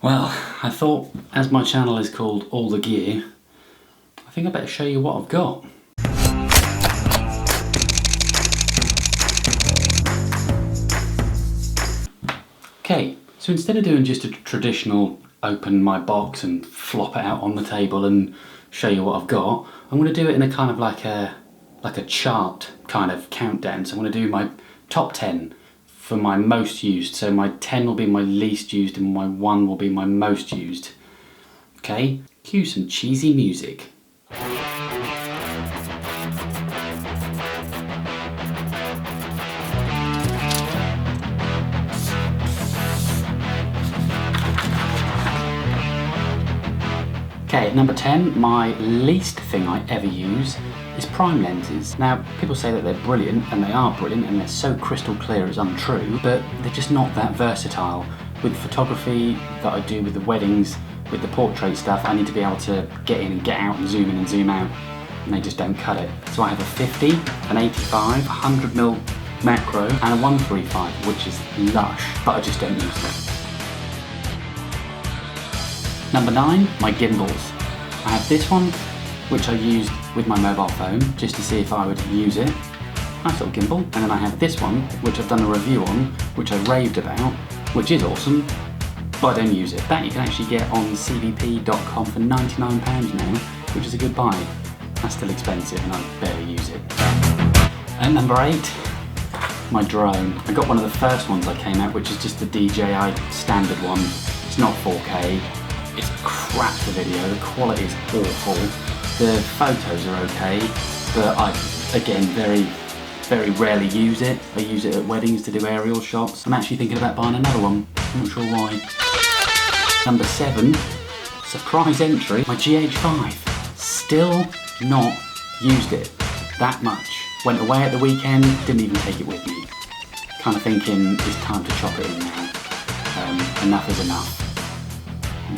Well, I thought, as my channel is called All the Gear, I think I better show you what I've got. Okay, so instead of doing just a traditional open my box and flop it out on the table and show you what I've got, I'm going to do it in a kind of like a chart kind of countdown. So I'm going to do my top 10 for my most used. So my 10 will be my least used and my 1 will be my most used. Okay, cue some cheesy music. Okay, at number 10, my least thing I ever use is prime lenses. Now, people say that they're brilliant, and they are brilliant, and they're so crystal clear it's untrue, but they're just not that versatile. With photography that I do with the weddings, with the portrait stuff, I need to be able to get in and get out and zoom in and zoom out, and they just don't cut it. So I have a 50, an 85, 100mm macro, and a 135, which is lush, but I just don't use them. Number 9, my gimbals. I have this one, which I used with my mobile phone, just to see if I would use it. Nice little gimbal. And then I have this one, which I've done a review on, which I raved about, which is awesome, but I don't use it. That you can actually get on ICEY.photo for £99 now, which is a good buy. That's still expensive and I barely use it. And number 8, my drone. I got one of the first ones I came out, which is just the DJI standard one. It's not 4K. It's crap for video, the quality is awful, the photos are okay, but I, again, very rarely use it. I use it at weddings to do aerial shots. I'm actually thinking about buying another one, I'm not sure why. Number 7, surprise entry, my GH5. Still not used it that much. Went away at the weekend, didn't even take it with me. Kind of thinking it's time to chop it in now. Enough is enough.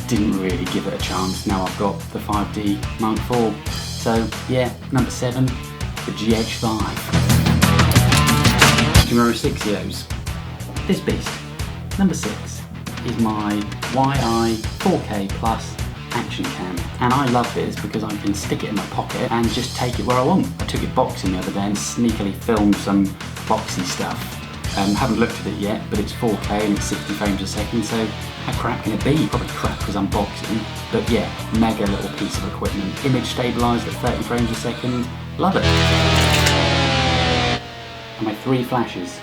Didn't really give it a chance. Now I've got the 5D Mark IV. So yeah, number 7, the GH5. Number 6 Yos. This beast. Number 6 is my YI 4K Plus action cam. And I love this because I can stick it in my pocket and just take it where I want. I took it boxing the other day and sneakily filmed some boxy stuff. Haven't looked at it yet, but it's 4K and it's 60 frames a second, so how crap can it be? Probably crap because I'm boxing, but yeah, mega little piece of equipment. Image stabilised at 30 frames a second, love it. And my 3 flashes.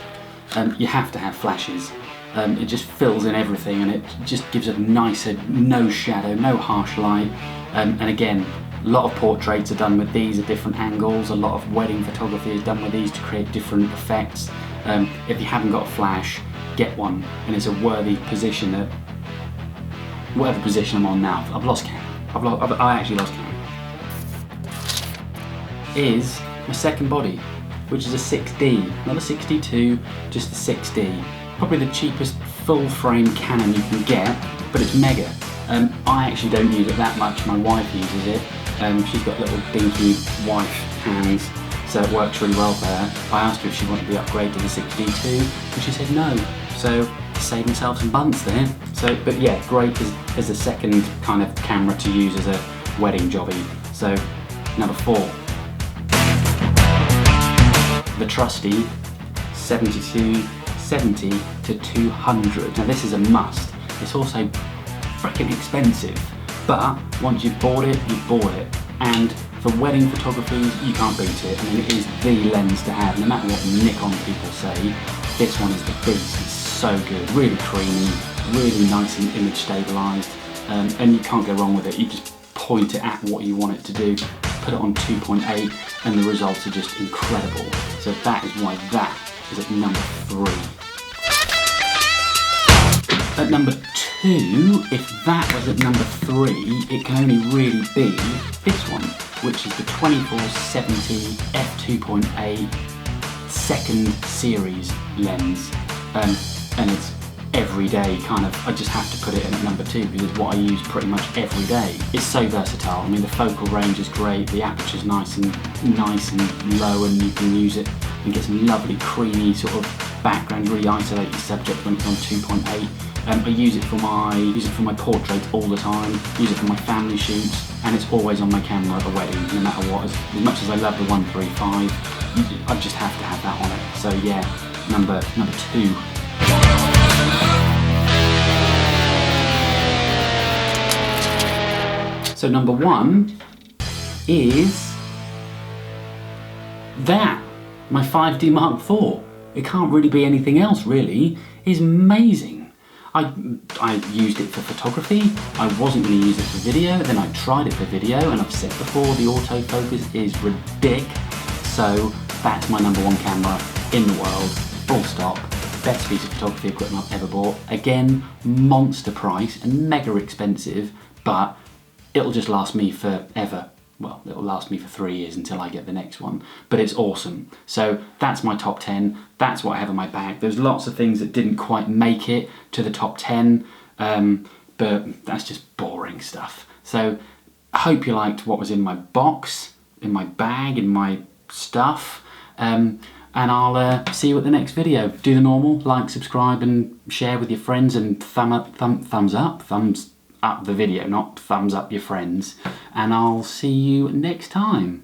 You have to have flashes. It just fills in everything and it just gives a nicer, no shadow, no harsh light. And again, a lot of portraits are done with these at different angles, a lot of wedding photography is done with these to create different effects. If you haven't got a flash, get one, and it's a worthy position at whatever position I'm on now. I've lost count. I actually lost count. Is my second body, which is a 6D, not a 62, just a 6D. Probably the cheapest full frame Canon you can get, but it's mega. I actually don't use it that much. My wife uses it. She's got little dinky wife hands, so it works really well for her. I asked her if she wanted to be upgraded to the 6D too, and she said no. So save myself some bunts there. So, but yeah, great as a second kind of camera to use as a wedding jobby. So, number 4, the trusty 72-70 to 200. Now this is a must. It's also freaking expensive, but once you've bought it, you've bought it. And for wedding photography, you can't beat it. I mean, it is the lens to have, no matter what Nikon people say. This one is the beast. It's so good, really creamy, really nice and image stabilised, and you can't go wrong with it. You just point it at what you want it to do, put it on 2.8, and the results are just incredible. So that is why that is at number 3. At number 2, if that was at number 3, it can only really be this one, which is the 24-70 f2.8 second series lens, and it's everyday kind of. I just have to put it in at number 2 because it's what I use pretty much every day. It's so versatile. I mean, the focal range is great, the aperture's nice and low, and you can use it and get some lovely creamy sort of background, really isolate your subject when it's on 2.8. I use it for my portraits all the time, use it for my family shoots, and it's always on my camera at a wedding, no matter what. As much as I love the 135, I just have to have that on it. So yeah, number 2. So number 1 is that, my 5D Mark IV. It can't really be anything else, really. It's amazing. I used it for photography. I wasn't going to use it for video, then I tried it for video, and I've said before, the autofocus is ridiculous. So that's my number 1 camera in the world, full stop. Best piece of photography equipment I've ever bought. Again, monster price and mega expensive, but it'll just last me forever. Well, it'll last me for 3 years until I get the next one, but it's awesome. So that's my top 10. That's what I have in my bag. There's lots of things that didn't quite make it to the top 10, but that's just boring stuff. So I hope you liked what was in my box, in my bag, in my stuff, and I'll see you at the next video. Do the normal, like, subscribe, and share with your friends, and thumbs up the video, not thumbs up your friends, and I'll see you next time.